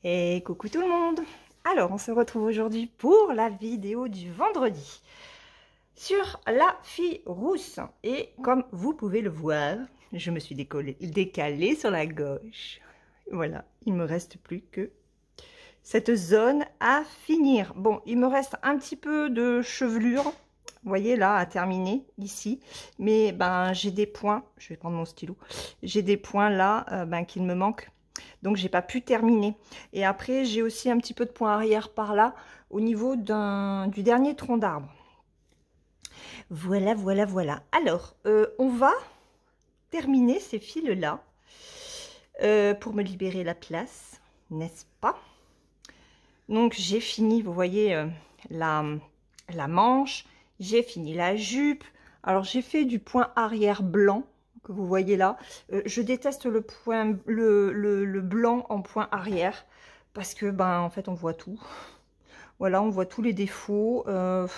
Et coucou tout le monde! Alors, on se retrouve aujourd'hui pour la vidéo du vendredi sur la fille rousse. Et comme vous pouvez le voir, je me suis décalée sur la gauche. Voilà, il me reste plus que cette zone à finir. Bon, il me reste un petit peu de chevelure, vous voyez là, à terminer ici. Mais ben, j'ai des points, je vais prendre mon stylo, j'ai des points là qu'il me manque. Donc j'ai pas pu terminer. Et après j'ai aussi un petit peu de point arrière par là au niveau du dernier tronc d'arbre. Voilà, voilà, voilà. Alors on va terminer ces fils là pour me libérer la place, n'est-ce pas? Donc j'ai fini, vous voyez la manche, j'ai fini la jupe. Alors j'ai fait du point arrière blanc que vous voyez là. Je déteste le point le blanc en point arrière parce que ben en fait on voit tout. Voilà, on voit tous les défauts.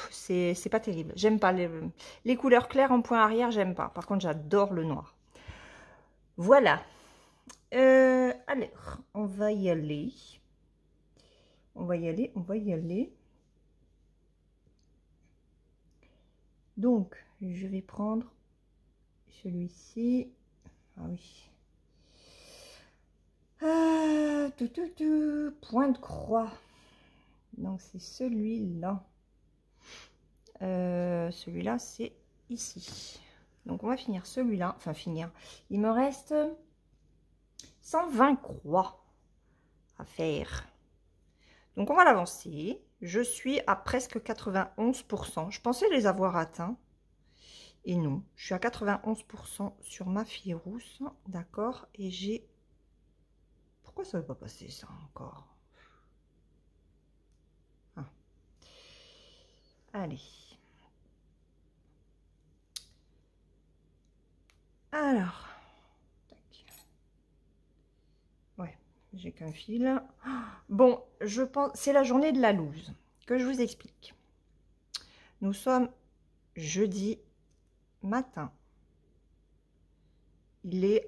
C'est pas terrible. J'aime pas les couleurs claires en point arrière, j'aime pas. Par contre, j'adore le noir. Voilà. Alors, on va y aller. On va y aller, on va y aller. Donc, je vais prendre celui-ci. Ah oui. Point de croix. Donc, c'est celui-là. Celui-là, c'est ici. Donc, on va finir celui-là. Enfin, finir. Il me reste 120 croix à faire. Donc, on va l'avancer. Je suis à presque 91%. Je pensais les avoir atteints. Et non, je suis à 91% sur ma fille rousse. D'accord. Et j'ai... Pourquoi ça ne veut pas passer ça encore? Ah. Allez. Alors. Tac. Ouais, j'ai qu'un fil. Bon, je pense... C'est la journée de la loose. Que je vous explique. Nous sommes jeudi matin. Il est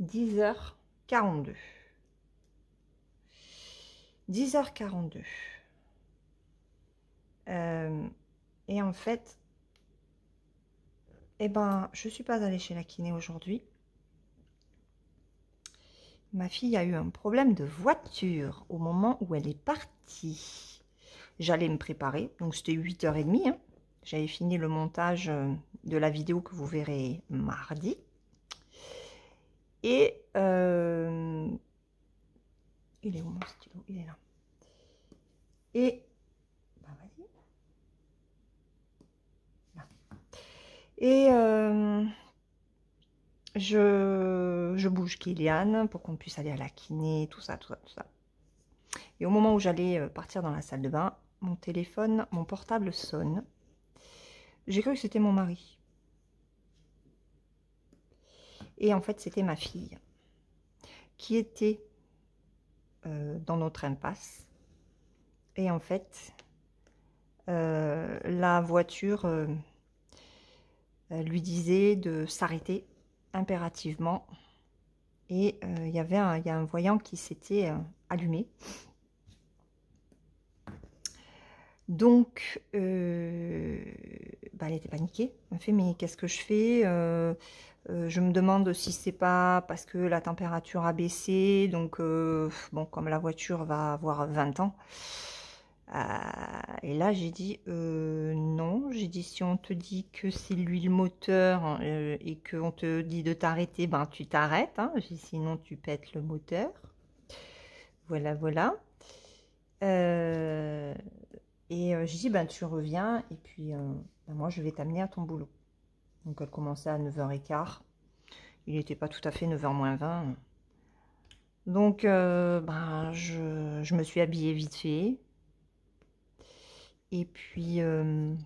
10h42. 10h42. Et en fait, eh ben, je ne suis pas allée chez la kiné aujourd'hui. Ma fille a eu un problème de voiture au moment où elle est partie. J'allais me préparer, donc c'était 8h30. Hein. J'avais fini le montage de la vidéo que vous verrez mardi. Et il est où mon stylo? Il est là. Et bah, vas-y. Là. Et je bouge Kylian pour qu'on puisse aller à la kiné, tout ça, tout ça, tout ça. Et au moment où j'allais partir dans la salle de bain, mon téléphone, mon portable sonne. J'ai cru que c'était mon mari. Et en fait, c'était ma fille qui était dans notre impasse. Et en fait, la voiture lui disait de s'arrêter impérativement. Et il y a un voyant qui s'était allumé. Donc, bah, elle était paniquée. Elle me fait, mais qu'est-ce que je fais? Je me demande si c'est pas parce que la température a baissé. Donc, bon, comme la voiture va avoir 20 ans. Et là, j'ai dit, non. J'ai dit, si on te dit que c'est l'huile moteur et qu'on te dit de t'arrêter, ben tu t'arrêtes. Hein. Sinon, tu pètes le moteur. Voilà, voilà. Et j'ai dit, ben, tu reviens et puis ben, moi, je vais t'amener à ton boulot. Donc, elle commençait à 9h15. Il n'était pas tout à fait 9h moins 20. Donc, ben, je me suis habillée vite fait. Et puis ben,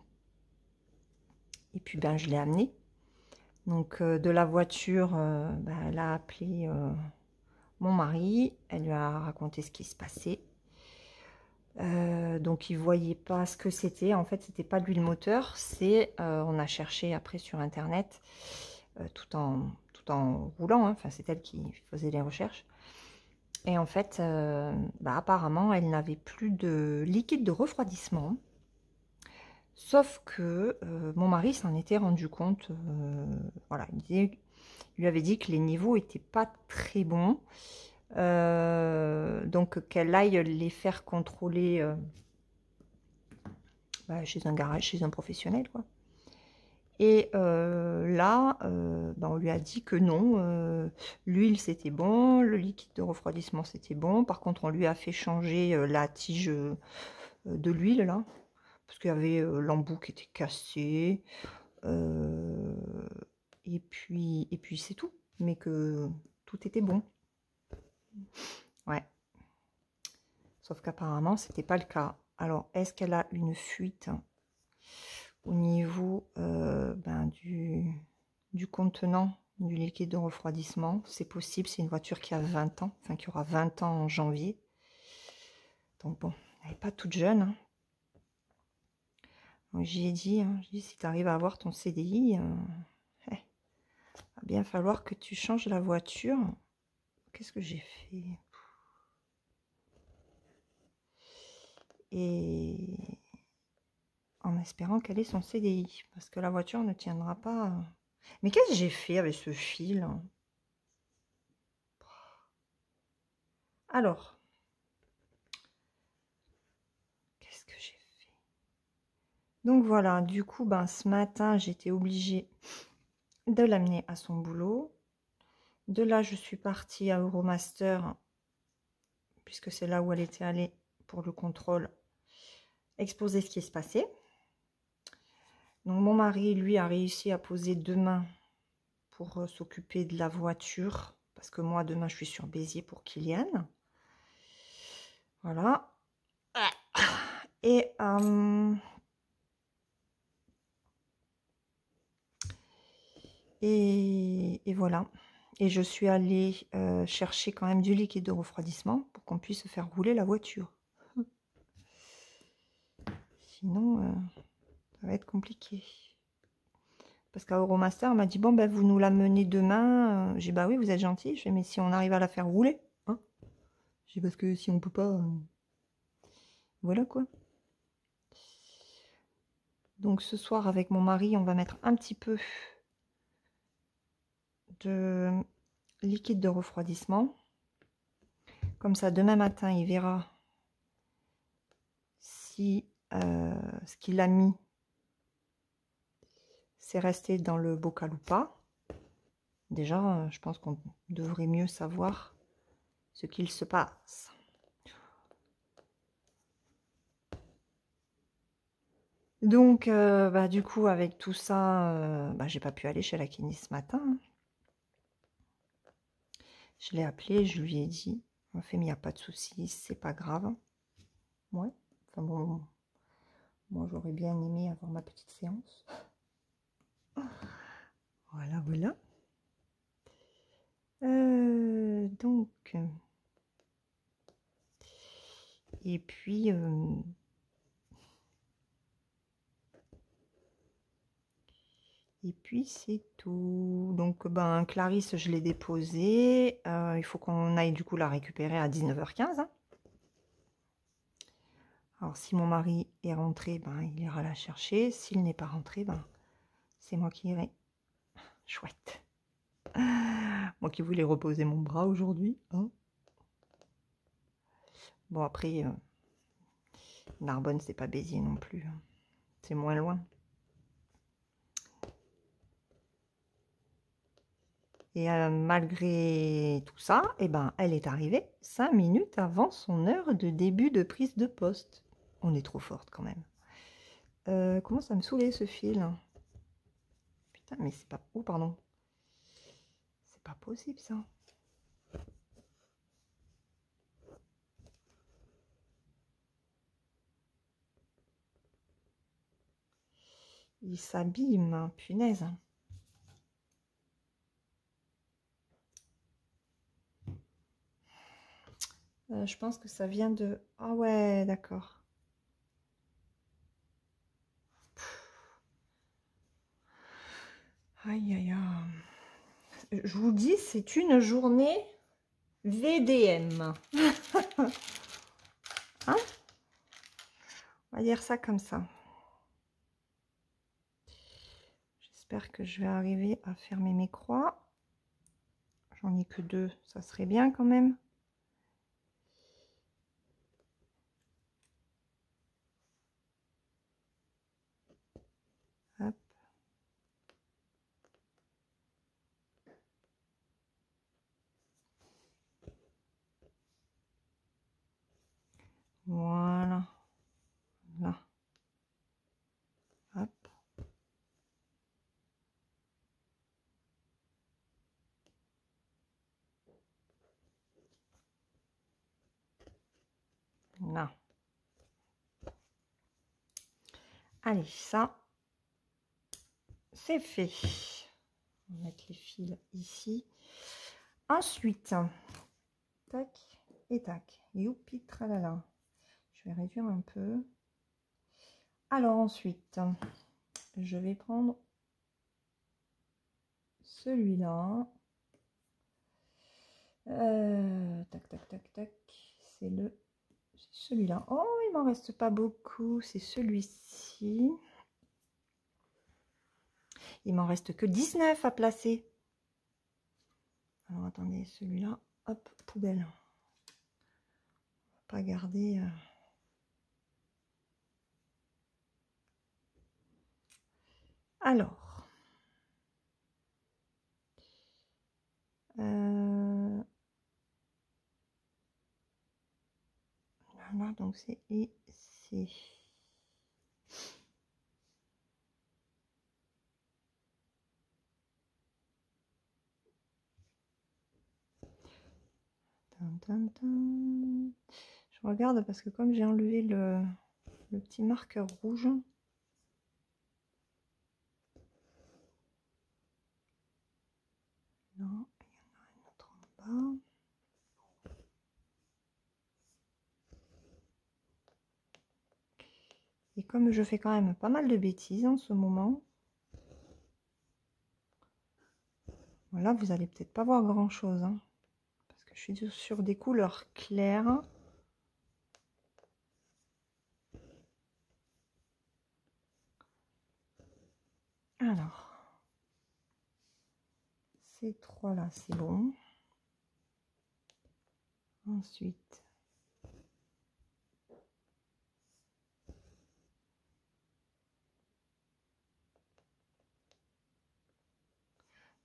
je l'ai amenée. Donc, de la voiture, ben, elle a appelé mon mari. Elle lui a raconté ce qui se passait. Donc il ne voyait pas ce que c'était. En fait, c'était pas l'huile moteur. C'est on a cherché après sur internet tout en roulant. Hein. Enfin, c'est elle qui faisait les recherches. Et en fait, apparemment, elle n'avait plus de liquide de refroidissement. Sauf que mon mari s'en était rendu compte. Voilà, il lui avait dit que les niveaux n'étaient pas très bons. Donc qu'elle aille les faire contrôler chez un garage, chez un professionnel, quoi. Et là, on lui a dit que non, l'huile c'était bon, le liquide de refroidissement c'était bon. Par contre, on lui a fait changer la tige de l'huile là, parce qu'il y avait l'embout qui était cassé. Et puis c'est tout, mais que tout était bon. Ouais. Sauf qu'apparemment, c'était pas le cas. Alors, est-ce qu'elle a une fuite au niveau du contenant du liquide de refroidissement? C'est possible, c'est une voiture qui a 20 ans, enfin qui aura 20 ans en janvier. Donc bon, elle n'est pas toute jeune. Hein. J'y ai dit, si tu arrives à avoir ton CDI, va bien falloir que tu changes la voiture. Qu'est-ce que j'ai fait? Et en espérant qu'elle ait son CDI, parce que la voiture ne tiendra pas. Mais qu'est-ce que j'ai fait avec ce fil? Alors, qu'est-ce que j'ai fait? Donc voilà, du coup, ce matin, j'étais obligée de l'amener à son boulot. De là, je suis partie à Euromaster, puisque c'est là où elle était allée pour le contrôle, exposer ce qui se passait. Donc mon mari, lui, a réussi à poser demain pour s'occuper de la voiture, parce que moi, demain, je suis sur Béziers pour Kylian. Voilà. Et voilà. Et je suis allée chercher quand même du liquide de refroidissement pour qu'on puisse faire rouler la voiture. Sinon, ça va être compliqué. Parce qu'à Euromaster, on m'a dit, bon, vous nous l'amenez demain. J'ai dit, bah oui, vous êtes gentil. Je fais, mais si on arrive à la faire rouler, hein. J'ai dit, parce que si on peut pas... voilà quoi. Donc ce soir, avec mon mari, on va mettre un petit peu de liquide de refroidissement. Comme ça, demain matin, il verra si ce qu'il a mis, c'est resté dans le bocal ou pas. Déjà, je pense qu'on devrait mieux savoir ce qu'il se passe. Donc, du coup, avec tout ça, j'ai pas pu aller chez la kiné ce matin. Je l'ai appelé, je lui ai dit, en fait, mais il n'y a pas de souci, c'est pas grave. Ouais, enfin bon, moi j'aurais bien aimé avoir ma petite séance. Voilà, voilà. Donc, et puis, c'est tout. Donc, Clarisse, je l'ai déposée. Il faut qu'on aille du coup la récupérer à 19h15. Hein. Alors, si mon mari est rentré, il ira la chercher. S'il n'est pas rentré, c'est moi qui irai. Chouette. Moi qui voulais reposer mon bras aujourd'hui. Hein. Bon, après, Narbonne, c'est pas Béziers non plus. Hein. C'est moins loin. Et malgré tout ça, elle est arrivée 5 minutes avant son heure de début de prise de poste. On est trop forte quand même. Comment ça me saoulait ce fil? Putain, mais c'est pas... Oh, pardon. C'est pas possible ça. Il s'abîme, punaise. Je pense que ça vient de... Ah ouais, d'accord. Aïe, aïe, aïe. Je vous dis, c'est une journée VDM. Hein? On va dire ça comme ça. J'espère que je vais arriver à fermer mes croix. J'en ai que 2, ça serait bien quand même. Hop. Voilà. Là. Hop. Là. Allez, ça, c'est fait. On va mettre les fils ici. Ensuite, tac et tac. Youpi, tralala. Je vais réduire un peu. Alors ensuite, je vais prendre celui-là. Tac, tac, tac, tac. C'est celui-là. Oh, il m'en reste pas beaucoup. C'est celui-ci. Il m'en reste que 19 à placer. Alors attendez, celui-là, hop, poubelle. On va pas garder. Alors. Voilà, donc c'est ici. Je regarde parce que comme j'ai enlevé le petit marqueur rouge, là, il y en a un autre en bas. Et comme je fais quand même pas mal de bêtises en ce moment, voilà, vous allez peut-être pas voir grand chose, hein, parce que je suis sur des couleurs claires. Alors, ces trois là, c'est bon. Ensuite,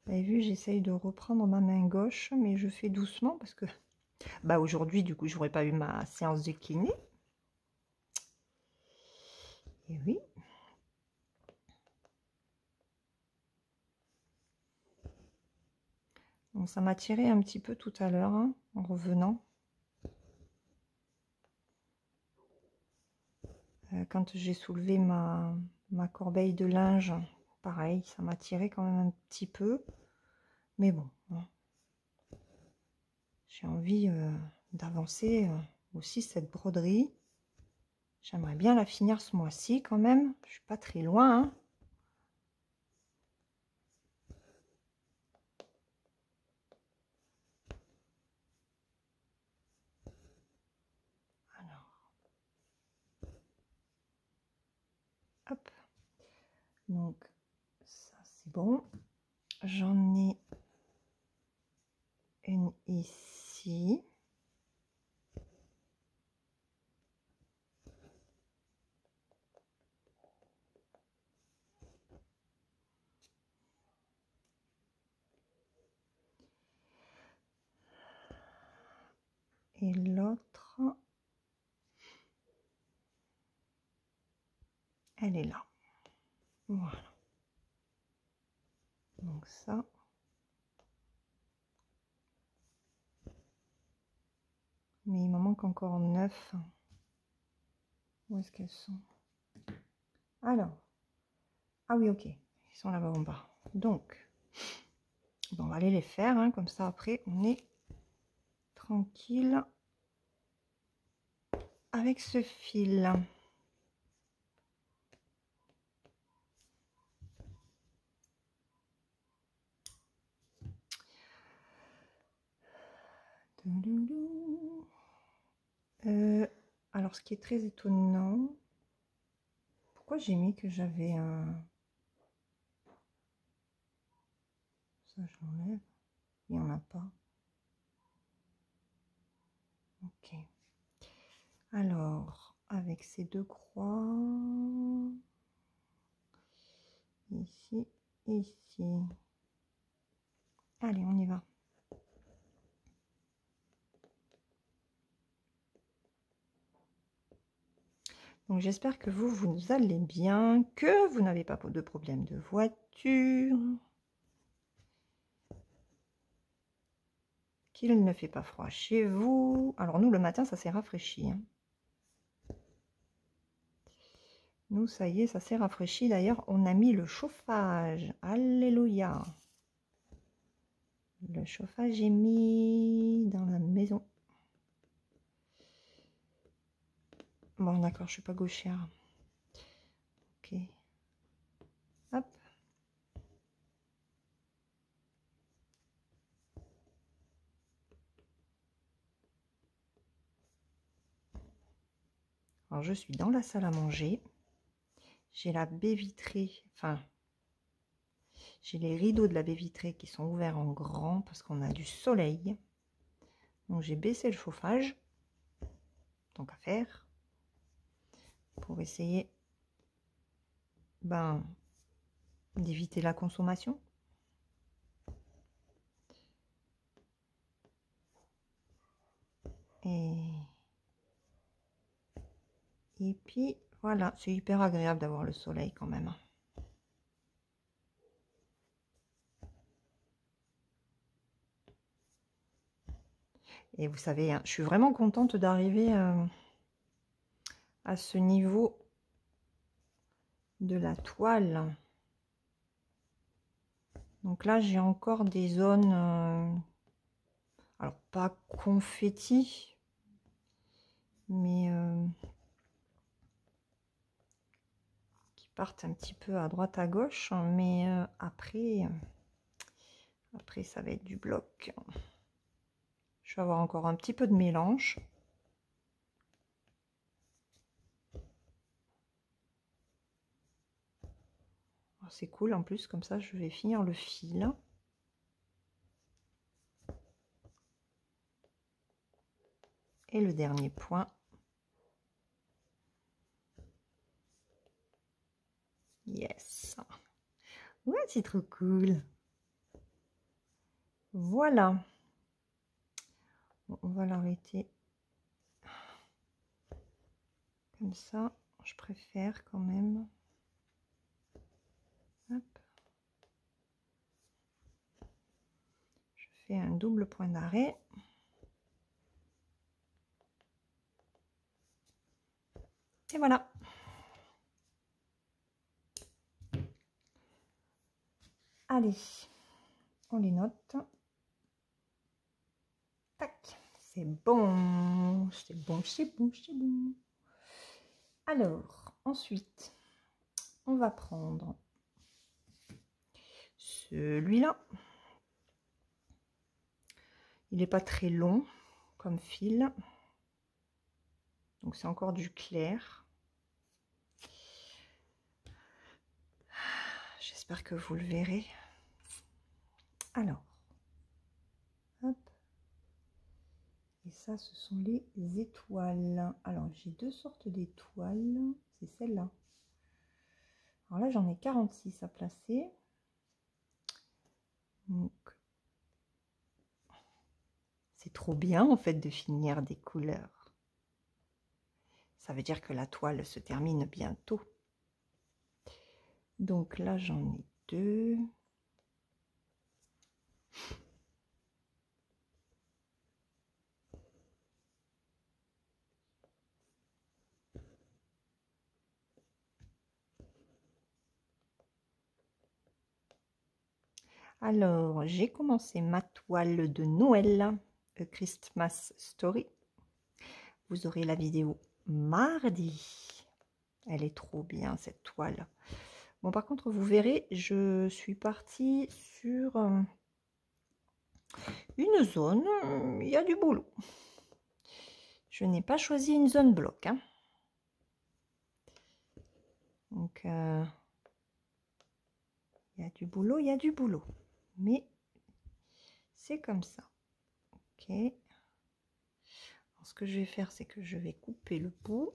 vous avez vu, j'essaye de reprendre ma main gauche, mais je fais doucement parce que bah aujourd'hui, du coup, j'aurais pas eu ma séance de kiné. Et oui. Donc ça m'a tiré un petit peu tout à l'heure, hein, en revenant. Quand j'ai soulevé ma corbeille de linge, pareil, ça m'a tiré quand même un petit peu. Mais bon, hein. J'ai envie d'avancer aussi cette broderie. J'aimerais bien la finir ce mois-ci quand même. Je suis pas très loin, hein. Hop. Donc, ça c'est bon. J'en ai une ici. Et l'autre, elle est là. Voilà. Donc ça. Mais il m'en manque encore 9. Où est-ce qu'elles sont? Alors. Ah oui, ok. Ils sont là-bas en bas. Donc, bon, on va aller les faire. Hein, comme ça, après, on est tranquille avec ce fil. Alors, ce qui est très étonnant, pourquoi j'ai mis que j'avais un... Ça, je l'enlève. Il n'y en a pas. Ok. Alors, avec ces deux croix, ici et ici. Allez, on y va. Donc, j'espère que vous allez bien, que vous n'avez pas de problème de voiture, qu'il ne fait pas froid chez vous. Alors, nous, le matin, ça s'est rafraîchi. Hein. Nous, ça y est, ça s'est rafraîchi. D'ailleurs, on a mis le chauffage. Alléluia. Le chauffage est mis dans la maison. Bon, d'accord, je suis pas gauchère. Ok. Hop. Alors, je suis dans la salle à manger. J'ai la baie vitrée, enfin, j'ai les rideaux de la baie vitrée qui sont ouverts en grand parce qu'on a du soleil. Donc, j'ai baissé le chauffage, tant qu'à faire, pour essayer d'éviter la consommation. Et puis, voilà, c'est hyper agréable d'avoir le soleil quand même. Et vous savez, hein, je suis vraiment contente d'arriver à ce niveau de la toile. Donc là, j'ai encore des zones, alors pas confetti, mais qui partent un petit peu à droite à gauche. Mais après, ça va être du bloc. Je vais avoir encore un petit peu de mélange. C'est cool, en plus, comme ça, je vais finir le fil. Et le dernier point. Yes. Ouais, c'est trop cool. Voilà. Bon, on va l'arrêter comme ça. Je préfère quand même. Hop. Je fais un double point d'arrêt. Et voilà. Allez, on les note. Tac, c'est bon, c'est bon, c'est bon, c'est bon. Alors, ensuite, on va prendre celui-là. Il n'est pas très long comme fil. Donc, c'est encore du clair. J'espère que vous le verrez. Alors, hop. Et ça, ce sont les étoiles. Alors, j'ai deux sortes d'étoiles. C'est celle-là. Alors là, j'en ai 46 à placer. Donc, c'est trop bien, en fait, de finir des couleurs. Ça veut dire que la toile se termine bientôt. Donc là, j'en ai deux. Alors, j'ai commencé ma toile de Noël, A Christmas Story. Vous aurez la vidéo mardi. Elle est trop bien, cette toile. Bon, par contre, vous verrez, je suis partie sur une zone, il y a du boulot. Je n'ai pas choisi une zone bloc, hein. Donc, il y a du boulot, il y a du boulot. Mais c'est comme ça. Ok. Alors, ce que je vais faire, c'est que je vais couper le bout.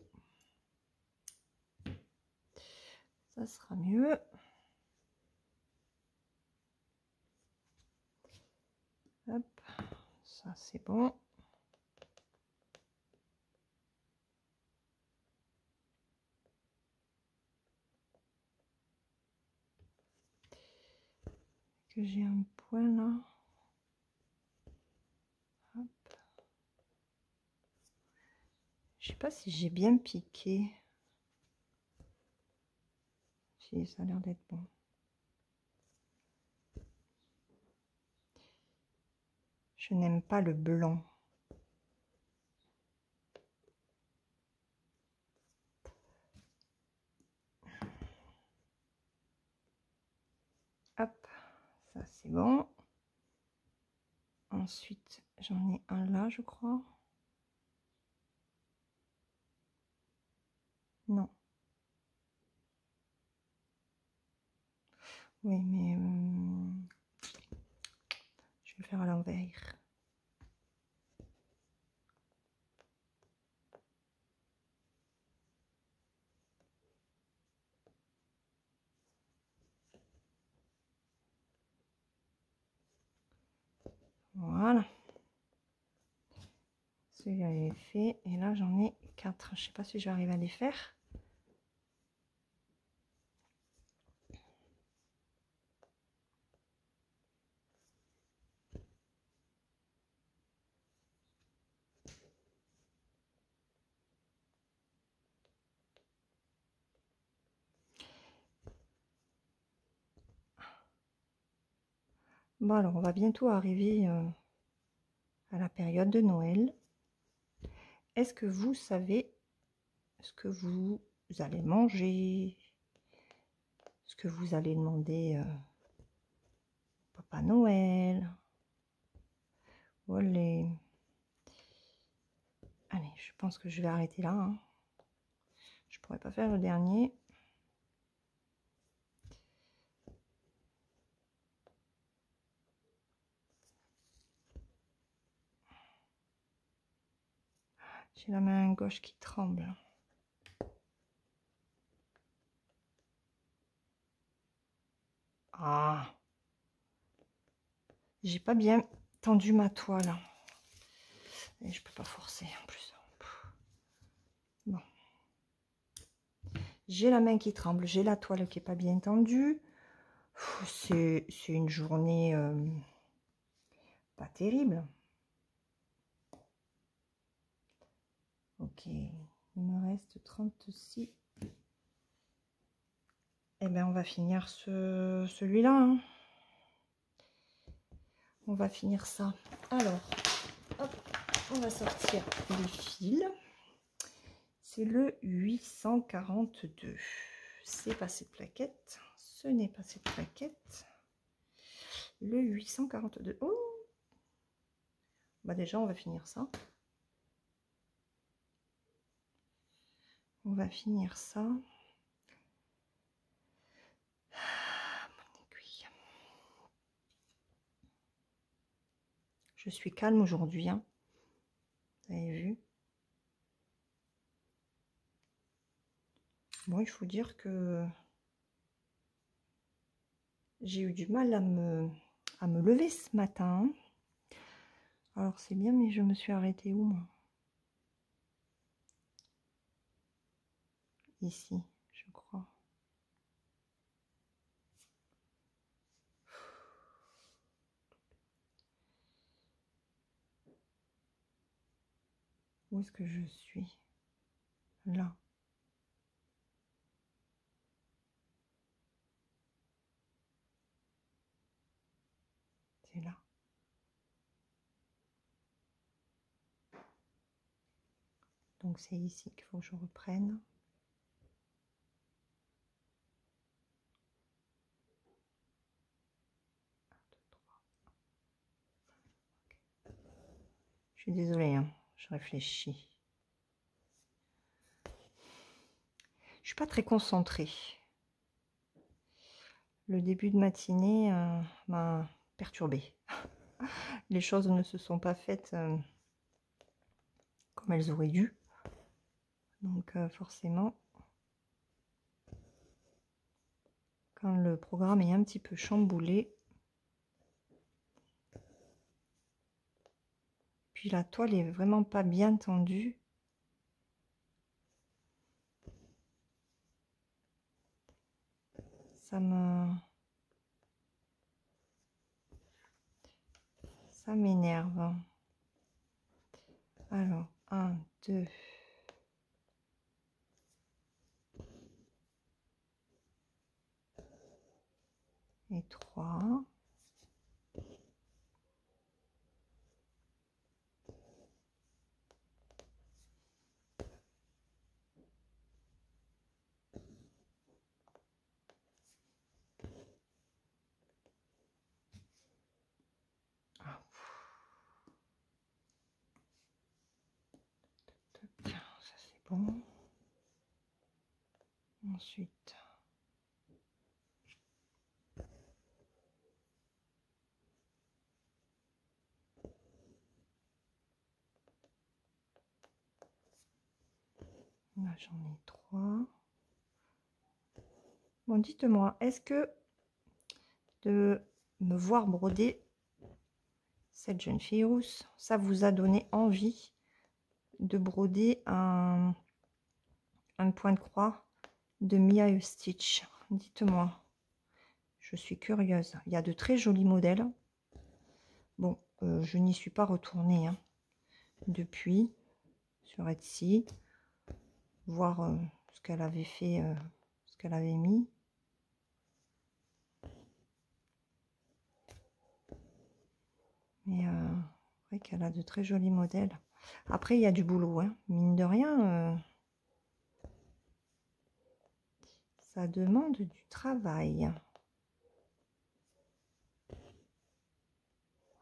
Ça sera mieux. Hop, ça c'est bon. Que j'ai un point là. Hop. Je sais pas si j'ai bien piqué. Si, ça a l'air d'être bon. Je n'aime pas le blanc. Hop, ça c'est bon. Ensuite, j'en ai un là, je crois. Non. Oui, mais je vais le faire à l'envers. Voilà. Celui-là est fait. Et là, j'en ai 4. Je sais pas si je vais arriver à les faire. Bon, alors, on va bientôt arriver à la période de Noël. Est-ce que vous savez ce que vous allez manger? Ce que vous allez demander Papa Noël? Allez. Allez, je pense que je vais arrêter là, hein. Je pourrais pas faire le dernier. J'ai la main gauche qui tremble. Ah, j'ai pas bien tendu ma toile. Et je peux pas forcer en plus. Bon. J'ai la main qui tremble, j'ai la toile qui est pas bien tendue. C'est une journée pas terrible. Ok, il me reste 36. Eh bien, on va finir celui-là, hein. On va finir ça. Alors, hop, on va sortir les fils. C'est le 842. C'est pas cette plaquette. Ce n'est pas cette plaquette. Le 842. Oh, bah déjà, on va finir ça. On va finir ça. Mon aiguille. Je suis calme aujourd'hui, hein. Vous avez vu? Bon, il faut dire que j'ai eu du mal à me lever ce matin. Alors c'est bien, mais je me suis arrêtée où, moi? Ici, je crois. Où est-ce que je suis? Là. C'est là. Donc c'est ici qu'il faut que je reprenne. Je suis désolée, hein, je réfléchis. Je suis pas très concentrée. Le début de matinée m'a perturbée. Les choses ne se sont pas faites comme elles auraient dû. Donc forcément, quand le programme est un petit peu chamboulé, puis la toile est vraiment pas bien tendue, ça m'énerve. Alors, 1, 2... et 3. Ah. Ça c'est bon. Ensuite, là j'en ai 3. Bon, dites-moi, est-ce que de me voir broder cette jeune fille rousse, ça vous a donné envie de broder un point de croix de Mia Stitch? Dites-moi, je suis curieuse. Il y a de très jolis modèles. Bon, je n'y suis pas retournée hein, depuis sur Etsy, voir ce qu'elle avait fait, ce qu'elle avait mis. Mais c'est vrai qu'elle a de très jolis modèles. Après, il y a du boulot, hein. Mine de rien. Ça demande du travail.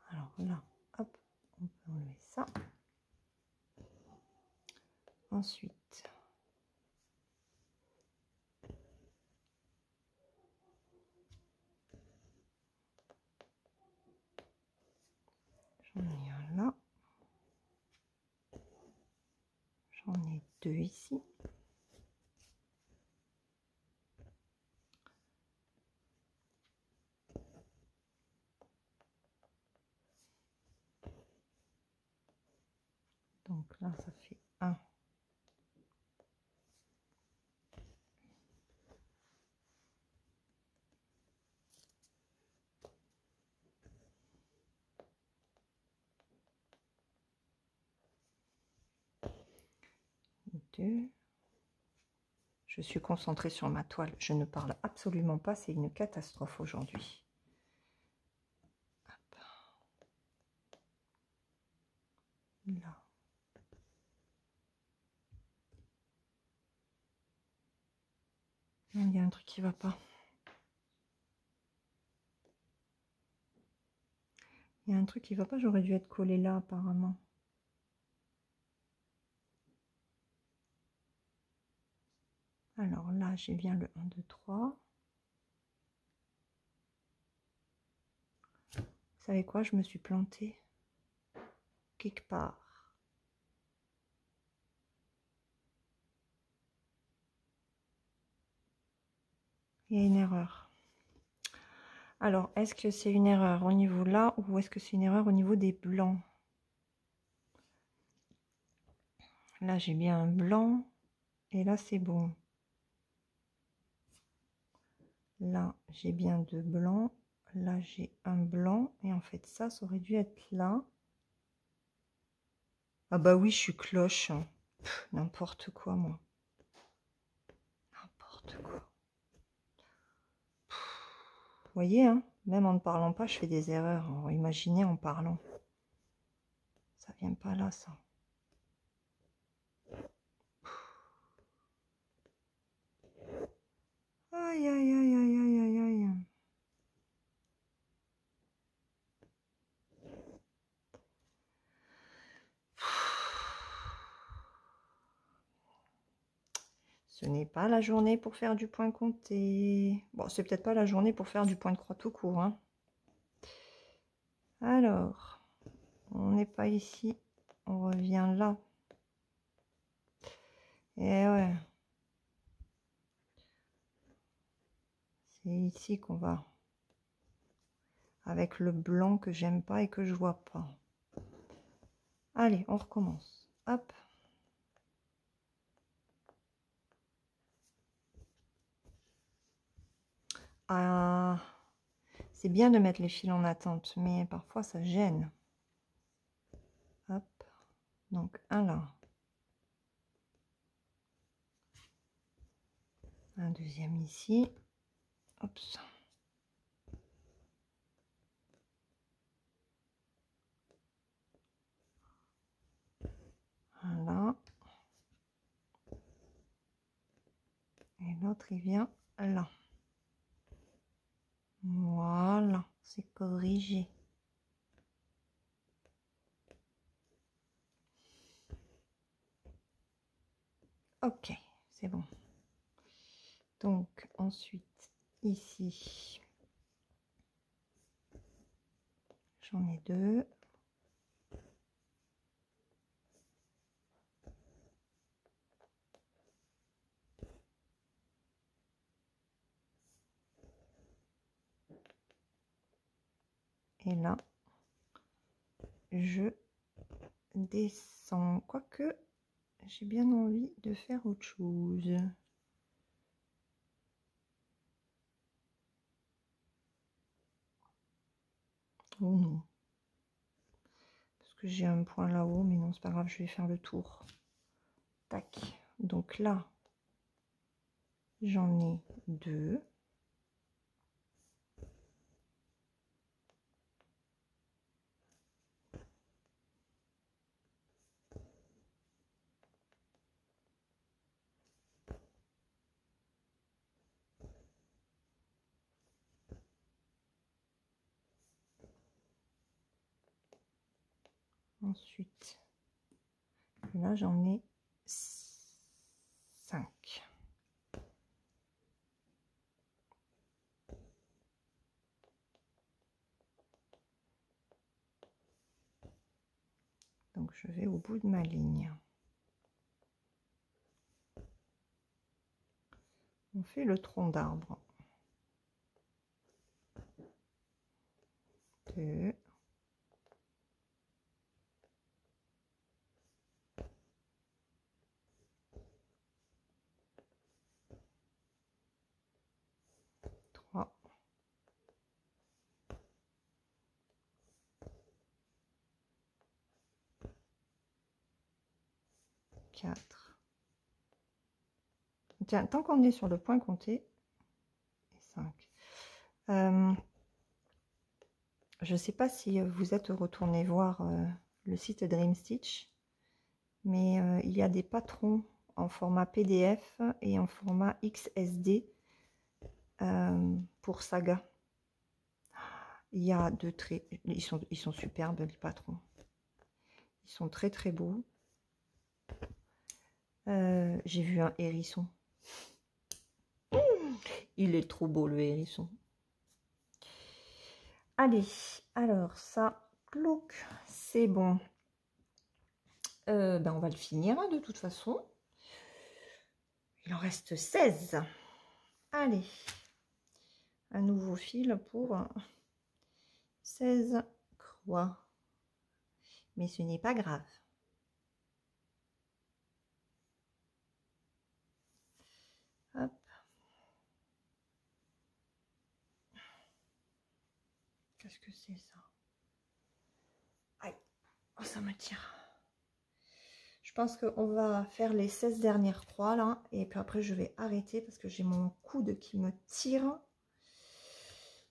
Alors là, hop, on peut enlever ça. Ensuite, j'en ai un là. J'en ai 2 ici. Donc là, ça fait 1. Deux. Je suis concentrée sur ma toile. Je ne parle absolument pas. C'est une catastrophe aujourd'hui. Là. Il y a un truc qui va pas. Il y a un truc qui va pas. J'aurais dû être collée là apparemment. Alors là, j'ai bien le 1, 2, 3. Vous savez quoi? Je me suis plantée quelque part. Il y a une erreur. Alors, est-ce que c'est une erreur au niveau là ou est-ce que c'est une erreur au niveau des blancs? Là, j'ai bien un blanc et là, c'est bon. Là, j'ai bien 2 blancs. Là, j'ai un blanc. Et en fait, ça aurait dû être là. Ah bah oui, je suis cloche. N'importe quoi, moi. N'importe quoi. Vous voyez, hein, même en ne parlant pas, je fais des erreurs. Alors, imaginez en parlant. Ça vient pas là, ça. Aïe, aïe, aïe, aïe, aïe, aïe, aïe. Ce n'est pas la journée pour faire du point compté. Bon, c'est peut-être pas la journée pour faire du point de croix tout court, hein. Alors, on n'est pas ici. On revient là. Et ouais. C'est ici qu'on va. Avec le blanc que j'aime pas et que je vois pas. Allez, on recommence. Hop. Ah, c'est bien de mettre les fils en attente, mais parfois ça gêne. Hop. Donc un là. Un deuxième ici. Hop. Un là. Et l'autre, il vient là. Voilà, c'est corrigé. Ok, c'est bon. Donc, ensuite, ici, j'en ai deux. Et là, je descends. Quoique, j'ai bien envie de faire autre chose. Oh non. Parce que j'ai un point là-haut, mais non, c'est pas grave, je vais faire le tour. Tac. Donc là, j'en ai deux. Ensuite, là, j'en ai 5. Donc, je vais au bout de ma ligne. On fait le tronc d'arbre. 2. 3. 4. Tiens, tant qu'on est sur le point compté, 5. Je ne sais pas si vous êtes retourné voir le site Dream Stitch, mais il y a des patrons en format PDF et en format XSD pour Saga. Il y a de très... Ils sont superbes, les patrons. Ils sont très très beaux. J'ai vu un hérisson. Il est trop beau, le hérisson. Allez, alors ça, plouc, c'est bon. Ben on va le finir hein, de toute façon. Il en reste 16. Allez, un nouveau fil pour 16 croix. Mais ce n'est pas grave. Hop. Qu'est-ce que c'est ça? Aïe, oh, ça me tire. Je pense qu'on va faire les 16 dernières croix là. Et puis après, je vais arrêter parce que j'ai mon coude qui me tire.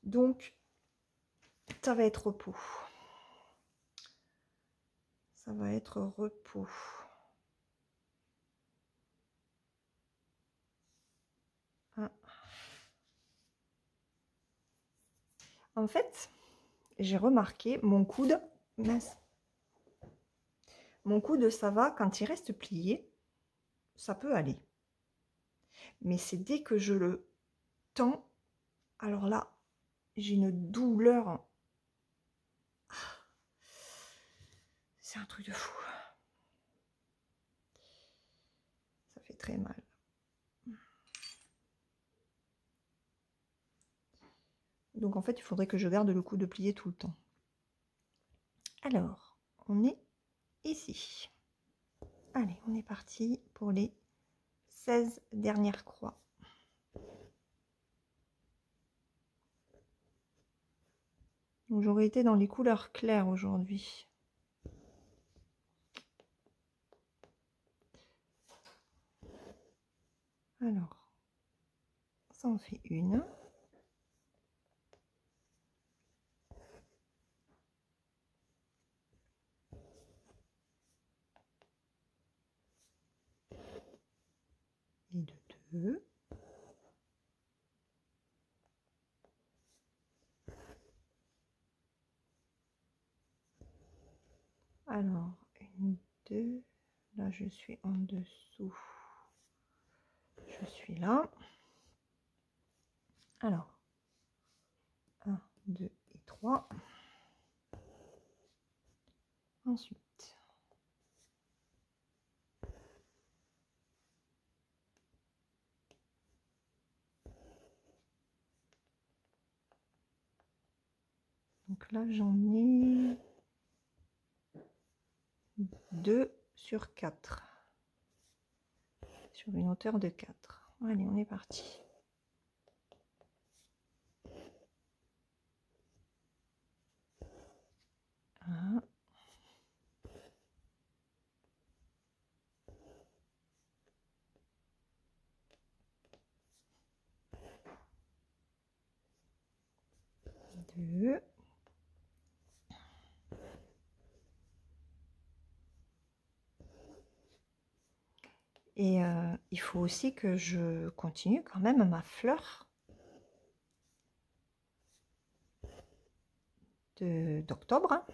Donc, ça va être repos. Ça va être repos. Ah. En fait, j'ai remarqué mon coude, mince. Mon coude, ça va, quand il reste plié, ça peut aller. Mais c'est dès que je le tends, alors là, j'ai une douleur. C'est un truc de fou. Ça fait très mal. Donc en fait, il faudrait que je garde le coup de plié tout le temps. Alors, on est ici. Allez, on est parti pour les 16 dernières croix. Donc j'aurais été dans les couleurs claires aujourd'hui. Alors, ça en fait une. Et de deux. Alors, une, deux. Là, je suis en dessous. Je suis là. Alors, 1, 2 et 3. Ensuite, donc là, j'en ai 2 sur 4. Sur une hauteur de 4. Allez, on est parti. Un. Deux. Et il faut aussi que je continue quand même ma fleur d'octobre. Hein.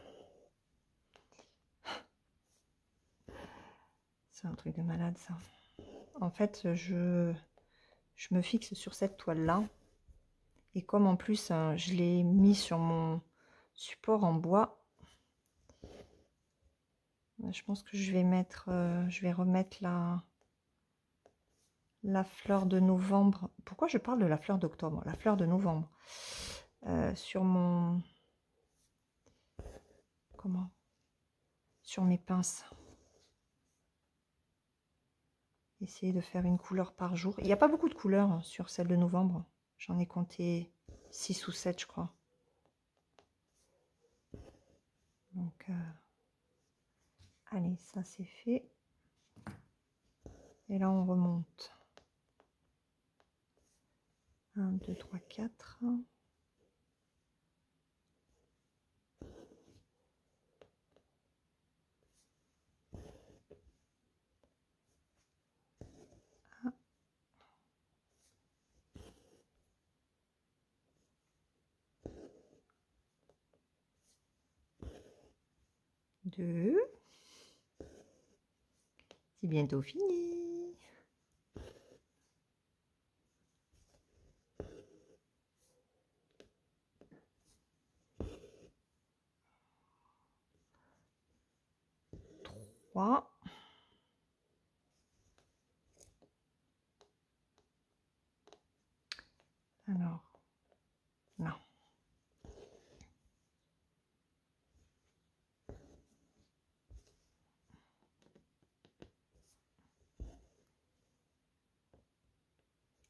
C'est un truc de malade ça. En fait, je me fixe sur cette toile-là. Et comme en plus, je l'ai mis sur mon support en bois, je pense que je vais mettre, je vais remettre la fleur de novembre. Pourquoi je parle de la fleur d'octobre? La fleur de novembre. Sur mon... Comment? Sur mes pinces. Essayer de faire une couleur par jour. Il n'y a pas beaucoup de couleurs sur celle de novembre. J'en ai compté 6 ou 7, je crois. Donc, allez, ça c'est fait. Et là, on remonte. 1, 2, 3, 4. Deux. C'est bientôt fini. Trois. Alors, non.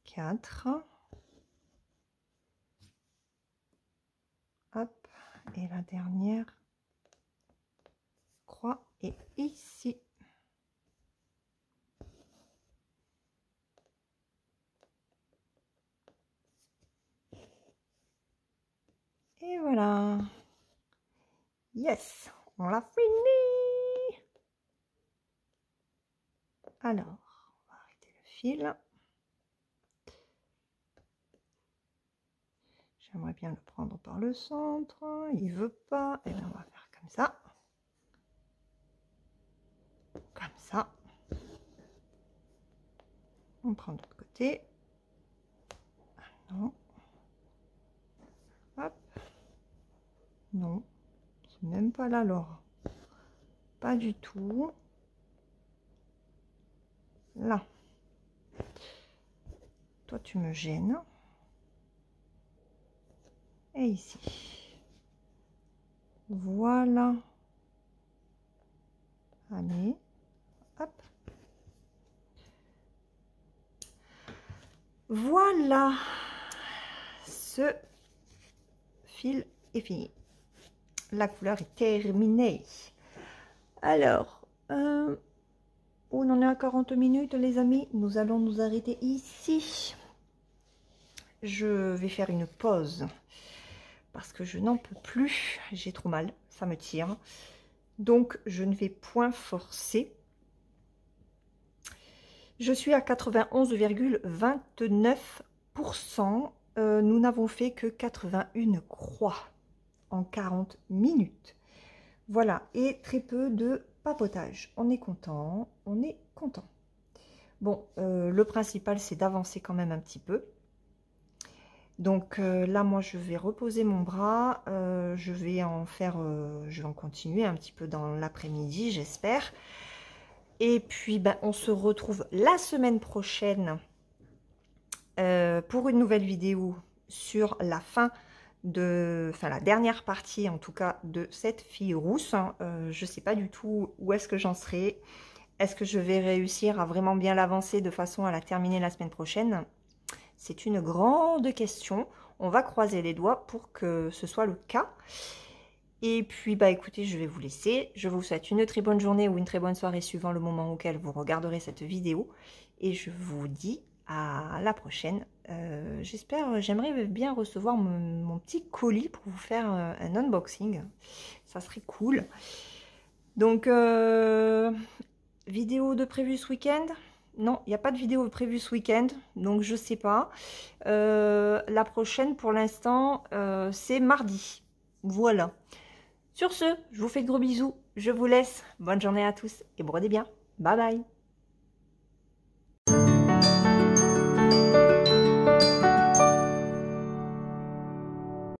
Quatre. Hop. Et la dernière croix est ici. Et voilà. Yes, on l'a fini. Alors, on va arrêter le fil. J'aimerais bien le prendre par le centre. Il veut pas. Et bien, on va faire comme ça. Comme ça. On prend de l'autre côté. Non. Hop. Non. C'est même pas là, Laure. Pas du tout. Là. Toi, tu me gênes. Et ici. Voilà. Allez. Hop. Voilà. Ce fil est fini. La couleur est terminée. Alors, on en est à 40 minutes, les amis. Nous allons nous arrêter ici. Je vais faire une pause parce que je n'en peux plus. J'ai trop mal, ça me tire. Donc, je ne vais point forcer. Je suis à 91,29%. Nous n'avons fait que 81 croix en 40 minutes. Voilà, et très peu de papotage. On est content, on est content. Bon, le principal, c'est d'avancer quand même un petit peu. Donc là, moi, je vais reposer mon bras. Je vais en continuer un petit peu dans l'après-midi, j'espère. Et puis, ben, on se retrouve la semaine prochaine pour une nouvelle vidéo sur la la dernière partie, en tout cas, de cette fille rousse. Je ne sais pas du tout où est-ce que j'en serai. Est-ce que je vais réussir à vraiment bien l'avancer de façon à la terminer la semaine prochaine? C'est une grande question. On va croiser les doigts pour que ce soit le cas. Et puis, bah écoutez, je vais vous laisser. Je vous souhaite une très bonne journée ou une très bonne soirée suivant le moment auquel vous regarderez cette vidéo. Et je vous dis à la prochaine. J'aimerais bien recevoir mon petit colis pour vous faire un unboxing. Ça serait cool. Donc, vidéo de prévu ce week-end? Non, il n'y a pas de vidéo prévue ce week-end, donc je sais pas. La prochaine, pour l'instant, c'est mardi. Voilà. Sur ce, je vous fais de gros bisous. Je vous laisse. Bonne journée à tous et brodez bien. Bye bye.